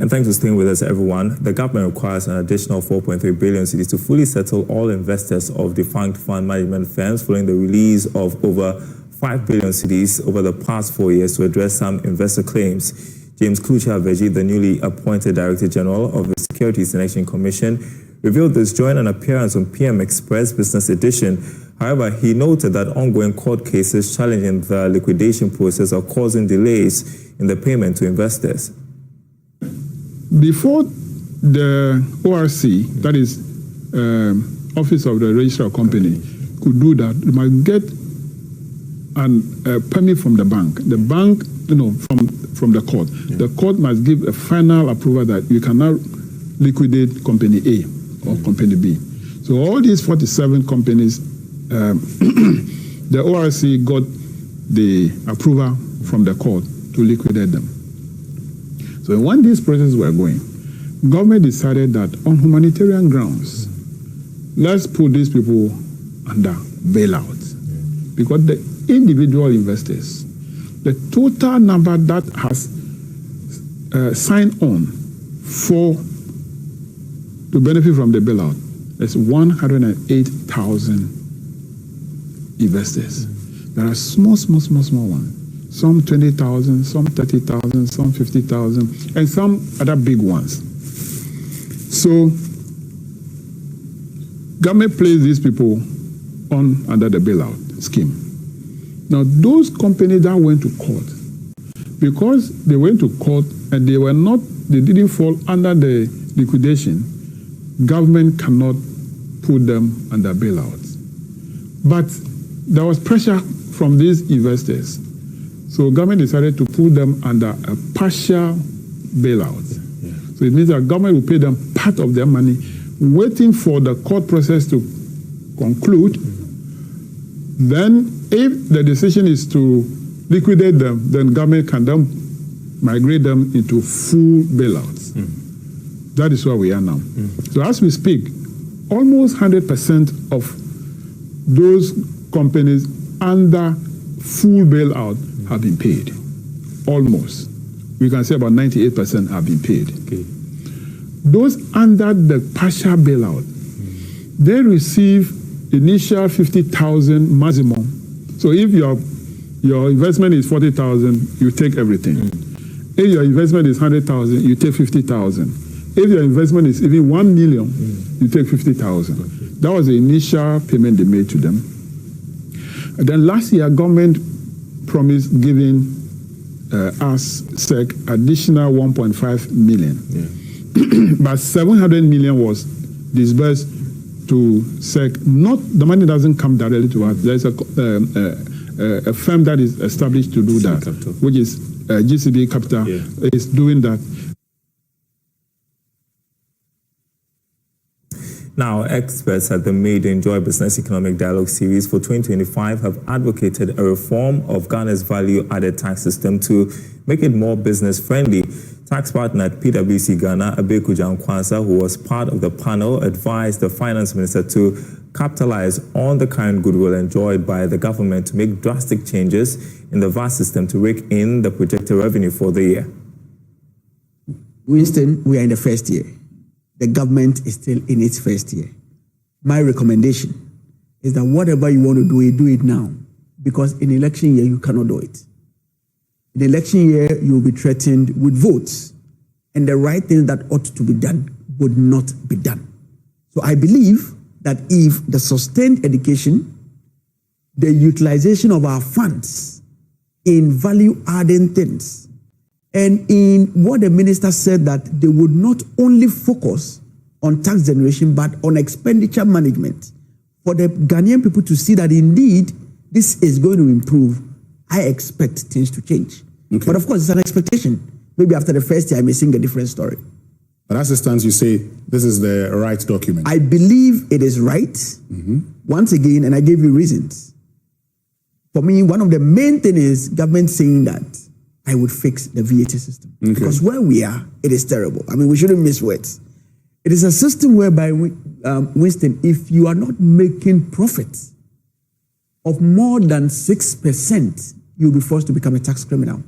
And thanks for staying with us, everyone. The government requires an additional 4.3 billion cedis to fully settle all investors of defunct fund management firms following the release of over 5 billion cedis over the past 4 years to address some investor claims. James Klucha-Veji, the newly appointed Director General of the Securities and Exchange Commission, revealed this during an appearance on PM Express Business Edition. However, he noted that ongoing court cases challenging the liquidation process are causing delays in the payment to investors. Before the ORC, that is Office of the Registrar Company, could do that, they might get a permit from the bank. The bank, from the court. Yeah. The court must give a final approval that you cannot liquidate Company A or Company B. So all these 47 companies, the ORC got the approval from the court to liquidate them. So when these processes were going, government decided that on humanitarian grounds, let's put these people under bailout. Because the individual investors, the total number that has signed on to benefit from the bailout is 108,000 investors. There are small ones. Some 20,000, some 30,000, some 50,000, and some other big ones. So, government placed these people under the bailout scheme. Now, those companies that went to court, because they went to court and they didn't fall under the liquidation, government cannot put them under bailouts. But there was pressure from these investors. So government decided to put them under a partial bailout. Yeah. So it means that government will pay them part of their money, waiting for the court process to conclude. Then if the decision is to liquidate them, then government can then migrate them into full bailouts. That is where we are now. So as we speak, almost 100% of those companies under full bailout have been paid. Almost. We can say about 98% have been paid. Okay. Those under the partial bailout, they receive initial 50,000 maximum. So if your investment is 40,000, you take everything. If your investment is 100,000, you take 50,000. If your investment is even 1 million, you take 50,000. That was the initial payment they made to them. And then last year, government promised giving us SEC additional 1.5 million. Yeah. But 700 million was disbursed to SEC. The money doesn't come directly to us. There's a firm that is established to do that, Capital. Which is GCB Capital, is doing that. Now, experts at the Made in Joy Business Economic Dialogue Series for 2025 have advocated a reform of Ghana's value-added tax system to make it more business-friendly. Tax partner at PwC Ghana, Abeku Jankwansa, who was part of the panel, advised the finance minister to capitalize on the current goodwill enjoyed by the government to make drastic changes in the VAT system to rake in the projected revenue for the year. Winston, we are in the first year. The government is still in its first year. My recommendation is that whatever you want to do it now. Because in election year, you cannot do it. In election year, you will be threatened with votes. And the right things that ought to be done would not be done. So I believe that if the sustained education, the utilization of our funds in value-adding things, and in what the minister said, that they would not only focus on tax generation, but on expenditure management, for the Ghanaian people to see that indeed this is going to improve, I expect things to change. Okay. But of course, it's an expectation. Maybe after the first year, I may sing a different story. But as it stands, you say this is the right document. I believe it is right. Once again, and I gave you reasons. For me, one of the main things is government saying that I would fix the VAT system. Okay. Because where we are, it is terrible. I mean, we shouldn't miss words. It is a system whereby, Winston, if you are not making profits of more than 6%, you'll be forced to become a tax criminal.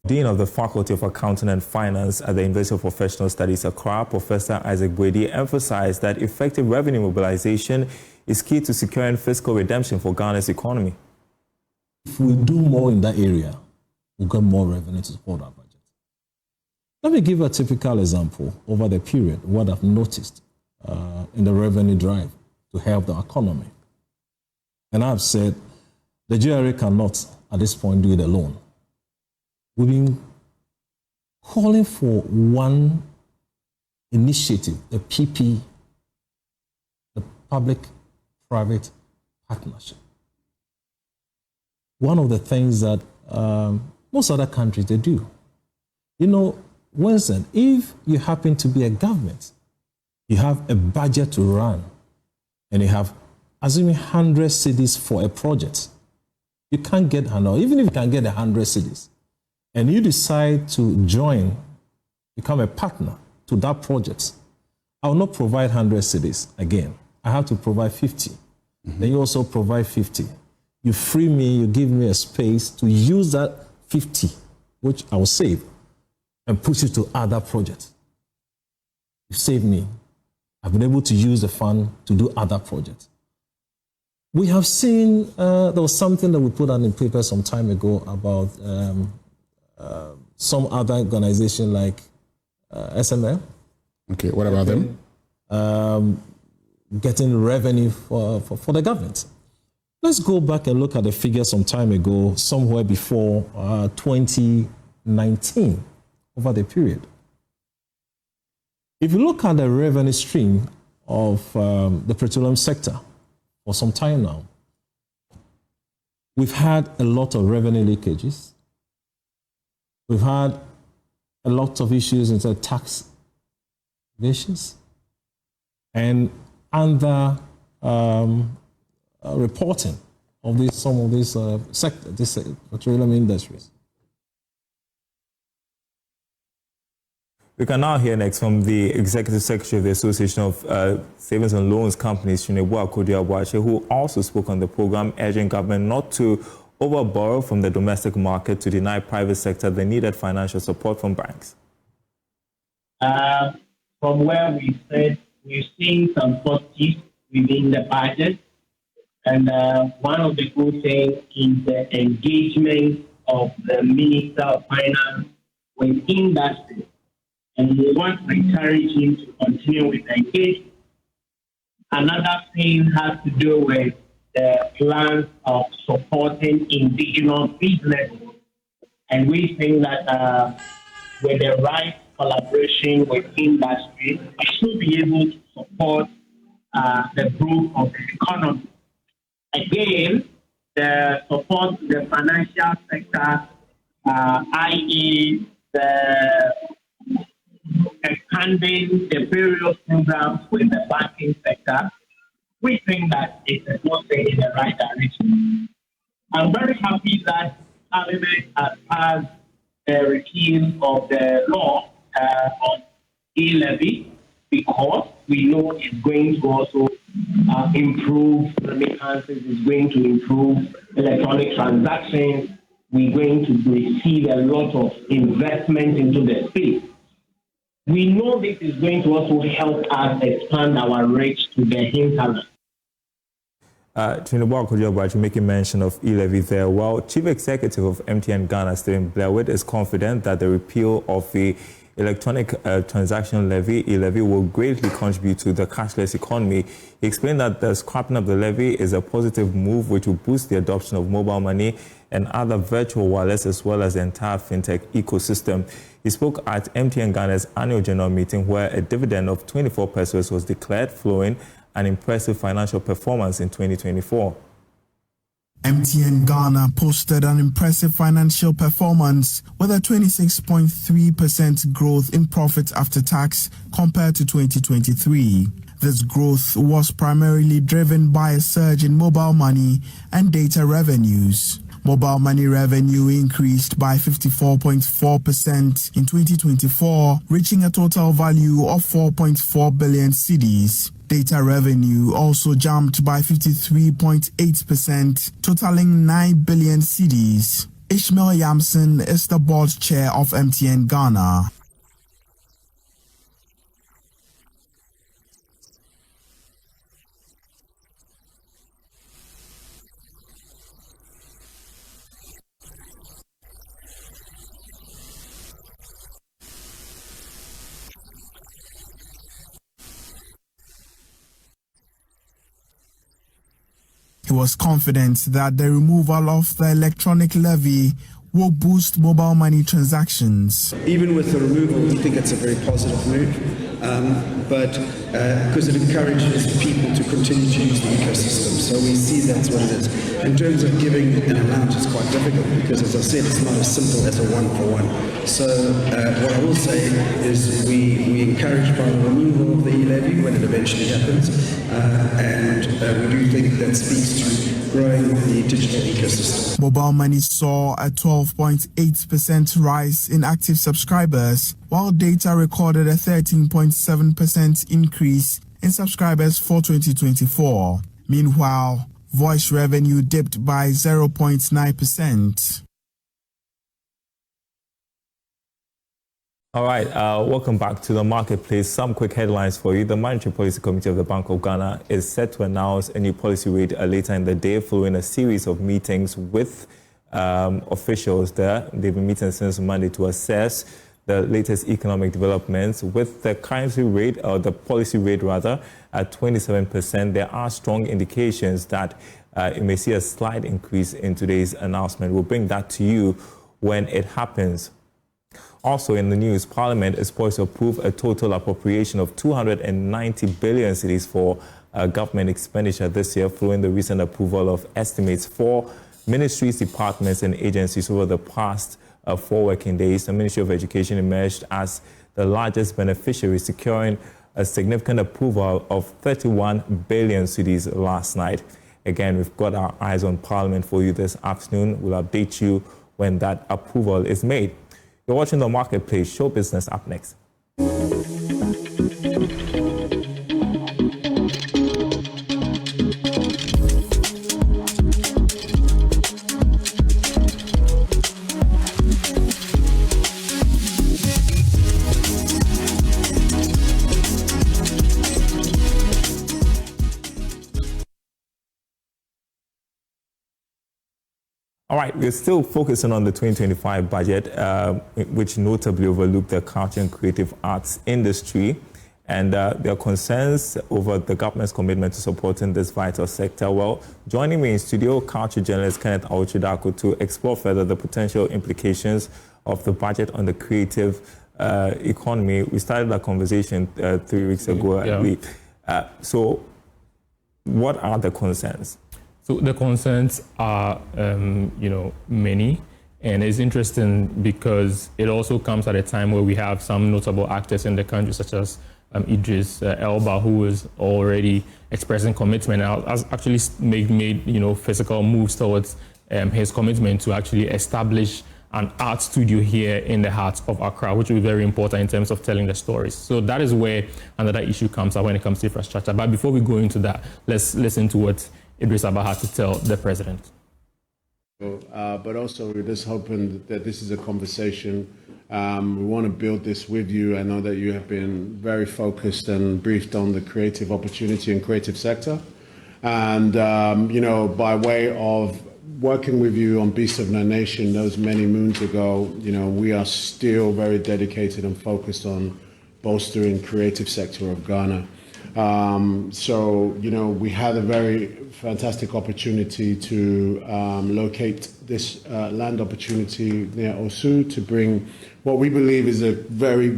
Dean of the Faculty of Accounting and Finance at the University of Professional Studies, Accra, Professor Isaac Boadi, emphasized that effective revenue mobilization is key to securing fiscal redemption for Ghana's economy. If we do more in that area, we'll get more revenue to support our budget. Let me give a typical example over the period, what I've noticed in the revenue drive to help the economy. And I've said the GRA cannot, at this point, do it alone. We've been calling for one initiative, the PP, the Public-Private Partnership. One of the things that most other countries, they do. You know, Winston, if you happen to be a government, you have a budget to run, and you have, assuming 100 cities for a project, you can't get 100, even if you can get 100 cities, and you decide to join, become a partner to that project, I will not provide 100 cities again. I have to provide 50. Mm-hmm. Then you also provide 50. You free me, you give me a space to use that 50, which I will save, and push it to other projects. You save me. I've been able to use the fund to do other projects. We have seen, there was something that we put out in paper some time ago about some other organization like SML. Okay, what about them? Getting revenue for the government. Let's go back and look at the figures some time ago, somewhere before 2019, over the period. If you look at the revenue stream of the petroleum sector for some time now, we've had a lot of revenue leakages. We've had a lot of issues in the tax issues and under reporting of some of these sectors, this petroleum industries. We can now hear next from the Executive Secretary of the Association of Savings and Loans Companies, Chinebu Akodia-Abuache, who also spoke on the program, urging government not to overborrow from the domestic market to deny private sector the needed financial support from banks. From where we said, we've seen some positives within the budget. And one of the good things is the engagement of the Minister of Finance with industry. And we want to encourage him to continue with the engagement. Another thing has to do with the plans of supporting indigenous businesses. And we think that with the right collaboration with industry, we should be able to support the growth of the economy. Again, the support to the financial sector, i.e. the expanding the various programs with the banking sector, we think that it's a good thing in the right direction. I'm very happy that Parliament has passed the repeal of the law on e-levy, because we know it's going to also improve remittances, it's going to improve electronic transactions, we're going to receive a lot of investment into the space. We know this is going to also help us expand our reach to the hinterland. Chinebu Akodia-Abuache making mention of e-levy there. While Chief Executive of MTN Ghana, Stephen Blairwood, is confident that the repeal of the electronic transaction levy, e-levy, will greatly contribute to the cashless economy. He explained that the scrapping of the levy is a positive move which will boost the adoption of mobile money and other virtual wallets, as well as the entire fintech ecosystem. He spoke at MTN Ghana's annual general meeting, where a dividend of 24 pesos was declared, flowing an impressive financial performance in 2024. MTN Ghana posted an impressive financial performance with a 26.3% growth in profit after tax compared to 2023. This growth was primarily driven by a surge in mobile money and data revenues. Mobile money revenue increased by 54.4% in 2024, reaching a total value of 4.4 billion cedis. Data revenue also jumped by 53.8%, totaling 9 billion cedis. Ishmael Yamson is the board chair of MTN Ghana. He was confident that the removal of the electronic levy will boost mobile money transactions. Even with the removal, we think it's a very positive move, but because it encourages people to continue to use the ecosystem. So we see that's what it is. In terms of giving an amount, it's quite difficult because, as I said, it's not as simple as a one-for-one. So what I will say is we encourage by the removal of the e-levy when it eventually happens, and we do think that speaks to growing the digital ecosystem. Mobile money saw a 12.8% rise in active subscribers, while data recorded a 13.7% increase in subscribers for 2024. Meanwhile, voice revenue dipped by 0.9%. All right, welcome back to the Marketplace. Some quick headlines for you. The Monetary Policy Committee of the Bank of Ghana is set to announce a new policy rate later in the day following a series of meetings with officials there. They've been meeting since Monday to assess the latest economic developments. With the currency rate, or the policy rate rather, at 27%, there are strong indications that it may see a slight increase in today's announcement. We'll bring that to you when it happens. Also in the news, Parliament is poised to approve a total appropriation of 290 billion cedis for government expenditure this year, following the recent approval of estimates for ministries, departments, and agencies over the past 4 working days. The Ministry of Education emerged as the largest beneficiary, securing a significant approval of 31 billion cedis last night. Again, we've got our eyes on Parliament for you this afternoon. We'll update you when that approval is made. You're watching the Marketplace. Show business up next. All right, we're still focusing on the 2025 budget, which notably overlooked the culture and creative arts industry. And there are concerns over the government's commitment to supporting this vital sector. Well, joining me in studio, culture journalist Kenneth Awochidako to explore further the potential implications of the budget on the creative economy. We started that conversation 3 weeks ago, I believe. So what are the concerns? So the concerns are, many, and it's interesting because it also comes at a time where we have some notable actors in the country, such as Idris Elba, who is already expressing commitment, has actually made physical moves towards his commitment to actually establish an art studio here in the heart of Accra, which will be very important in terms of telling the stories. So that is where another issue comes up when it comes to infrastructure. But before we go into that, let's listen to what Idris Elba had to tell the president. But also we're just hoping that this is a conversation. We want to build this with you. I know that you have been very focused and briefed on the creative opportunity and creative sector. And, by way of working with you on Beast of No Nation those many moons ago, we are still very dedicated and focused on bolstering creative sector of Ghana. We had a very fantastic opportunity to locate this land opportunity near Osu to bring what we believe is a very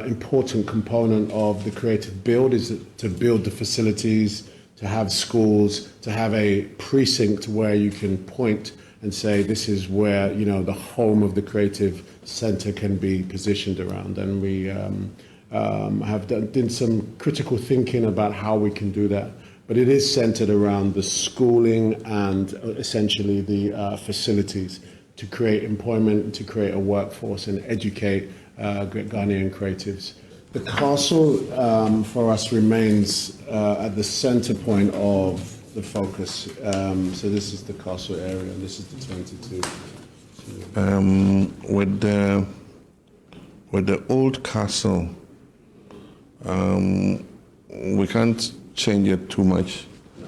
important component of the creative build, is to build the facilities, to have schools, to have a precinct where you can point and say this is where the home of the creative center can be positioned around. And we have done some critical thinking about how we can do that. But it is centered around the schooling and essentially the facilities to create employment, to create a workforce and educate Ghanaian creatives. The castle for us remains at the center point of the focus. So this is the castle area, and this is the 22. With the old castle, we can't change it too much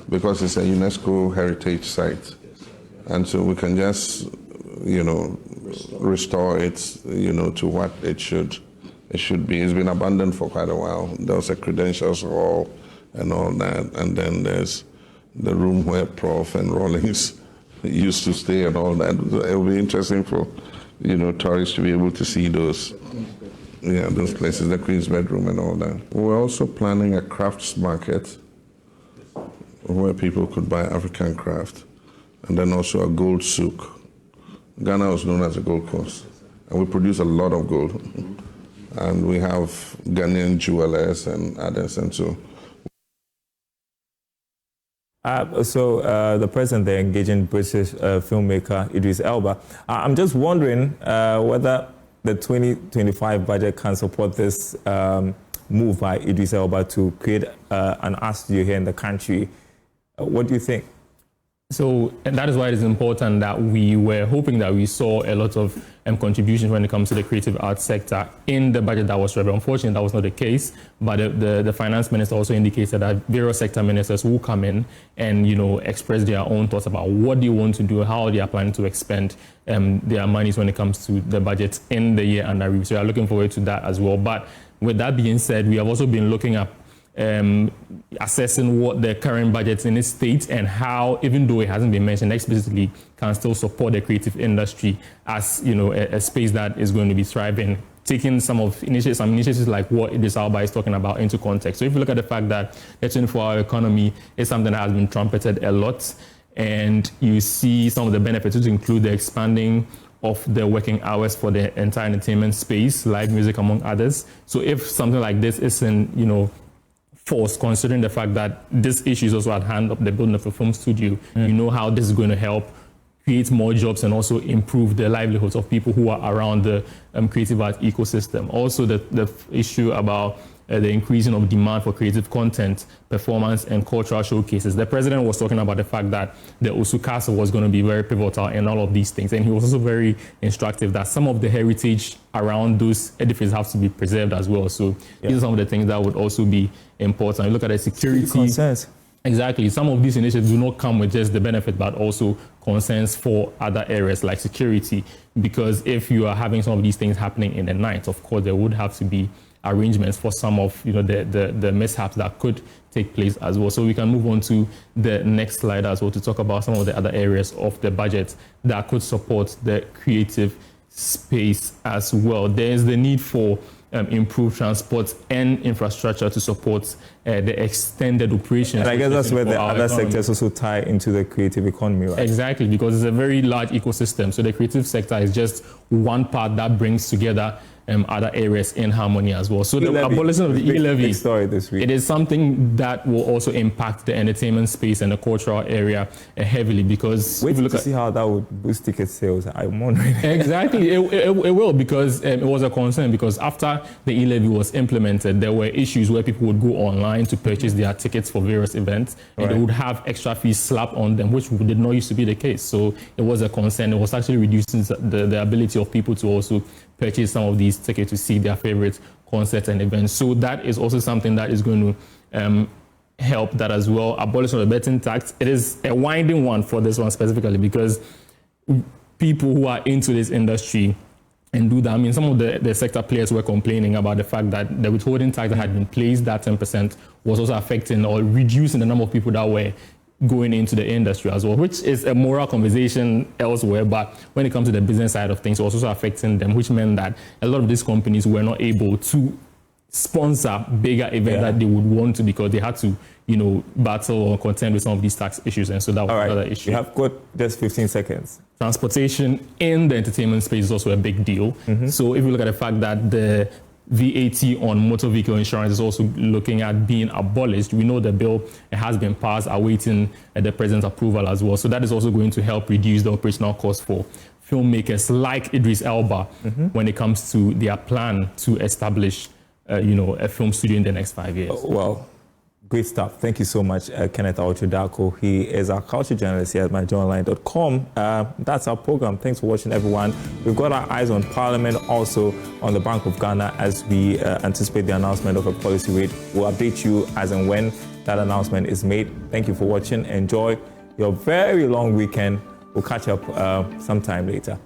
because it's a UNESCO heritage site. And so we can just, restore it, to what it should be. It's been abandoned for quite a while. There was a credentials hall and all that. And then there's the room where Prof and Rawlings used to stay and all that. It will be interesting for, tourists to be able to see those places, the Queen's Bedroom and all that. We're also planning a crafts market where people could buy African craft, and then also a gold souk. Ghana was known as a gold coast, and we produce a lot of gold. And we have Ghanaian jewelers and others, and so. The president there engaging British filmmaker Idris Elba. I'm just wondering whether the 2025 budget can support this move by Idris Elba to create an art studio here in the country. What do you think? So, and that is why it is important that we were hoping that we saw a lot of contributions when it comes to the creative arts sector in the budget that was read. Unfortunately, that was not the case, but the finance minister also indicated that various sector ministers will come in and, express their own thoughts about what they want to do, how they are planning to expend their monies when it comes to the budget in the year under review. So we are looking forward to that as well. But with that being said, we have also been looking at assessing what the current budget in its state and how, even though it hasn't been mentioned explicitly, can still support the creative industry as a space that is going to be thriving, taking some initiatives like what Idris Elba is talking about into context. So if you look at the fact that the 24-hour economy is something that has been trumpeted a lot, and you see some of the benefits, which include the expanding of the working hours for the entire entertainment space, live music among others. So if something like this isn't, force, considering the fact that this issue is also at hand of the building of a film studio, how this is going to help create more jobs and also improve the livelihoods of people who are around the creative art ecosystem. Also, the issue about the increasing of demand for creative content, performance, and cultural showcases. The president was talking about the fact that the Osu Castle was going to be very pivotal in all of these things. And he was also very instructive that some of the heritage around those edifices have to be preserved as well. So these are some of the things that would also be important. You look at the security concerns. Exactly. Some of these initiatives do not come with just the benefit, but also concerns for other areas like security. Because if you are having some of these things happening in the night, of course, there would have to be arrangements for some of the mishaps that could take place as well. So we can move on to the next slide as well to talk about some of the other areas of the budget that could support the creative space as well. There is the need for improved transport and infrastructure to support the extended operations. And I guess that's where the other sectors also tie into the creative economy, right? Exactly, because it's a very large ecosystem. So the creative sector is just one part that brings together other areas in harmony as well. So the abolition of the e-levy, story this week. It is something that will also impact the entertainment space and the cultural area heavily, because wait to see how that would boost ticket sales. I'm wondering. Exactly, it will, because it was a concern, because after the e-levy was implemented, there were issues where people would go online to purchase their tickets for various events, and they would have extra fees slapped on them, which did not used to be the case. So it was a concern. It was actually reducing the ability of people to also purchase some of these tickets to see their favorite concerts and events. So that is also something that is going to help that as well. Abolition of the betting tax. It is a winding one for this one specifically, because people who are into this industry and do that, I mean, some of the sector players were complaining about the fact that the withholding tax that had been placed, that 10%, was also affecting or reducing the number of people that were going into the industry as well, which is a moral conversation elsewhere. But when it comes to the business side of things, it was also affecting them, which meant that a lot of these companies were not able to sponsor bigger events that they would want to, because they had to, battle or contend with some of these tax issues. And so that was another issue. You have got just 15 seconds. Transportation in the entertainment space is also a big deal. So if you look at the fact that the VAT on motor vehicle insurance is also looking at being abolished. We know the bill has been passed, awaiting the president's approval as well. So that is also going to help reduce the operational cost for filmmakers like Idris Elba when it comes to their plan to establish, a film studio in the next 5 years. Well, Great stuff. Thank you so much, Kenneth Awochodako. He is our culture journalist here at myjournalline.com. That's our program. Thanks for watching, everyone. We've got our eyes on Parliament, also on the Bank of Ghana as we anticipate the announcement of a policy rate. We'll update you as and when that announcement is made. Thank you for watching. Enjoy your very long weekend. We'll catch up sometime later.